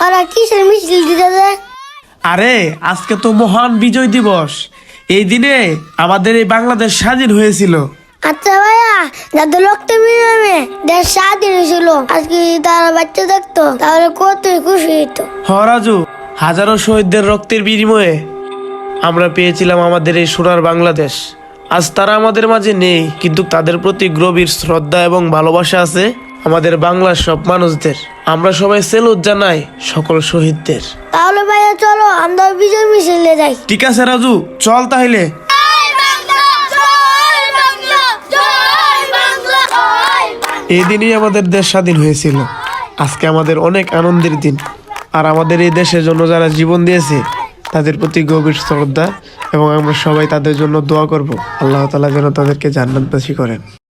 ওরা কিসের মিছিল দিতেছে? আরে আজকে তো মহান বিজয় দিবস। এই দিনে আমাদের এই বাংলাদেশ স্বাধীন হয়েছিল। আচ্ছা ভাইয়া, যাদের রক্ত বিনিময়ে দেশ স্বাধীন হয়েছিল, আজকে যদি তারা বাচ্চা থাকতো তাহলে কতই খুশি হতো। রাজু, হাজারো শহীদদের রক্তের বিনিময়ে আমরা পেয়েছিলাম আমাদের এই সোনার বাংলাদেশ। আজ তারা আমাদের মাঝে নেই, কিন্তু তাদের প্রতি গভীর শ্রদ্ধা এবং ভালোবাসা আছে আমাদের বাংলার সব মানুষদের। আমরা সবাই সেলুট জানাই সকল শহীদদের। তাহলে ভাইয়া চলো আমরা বিজয় মিছিলে যাই। ঠিক আছে রাজু, চল তাহলে। এই দিনই আমাদের দেশ স্বাধীন হয়েছিল। আজকে আমাদের অনেক আনন্দের দিন। আর আমাদের এই দেশের জন্য যারা জীবন দিয়েছে তাদের প্রতি গভীর শ্রদ্ধা, এবং আমরা সবাই তাদের জন্য দোয়া করব আল্লাহ তাআলা যেন তাদেরকে জান্নাতবাসী করেন।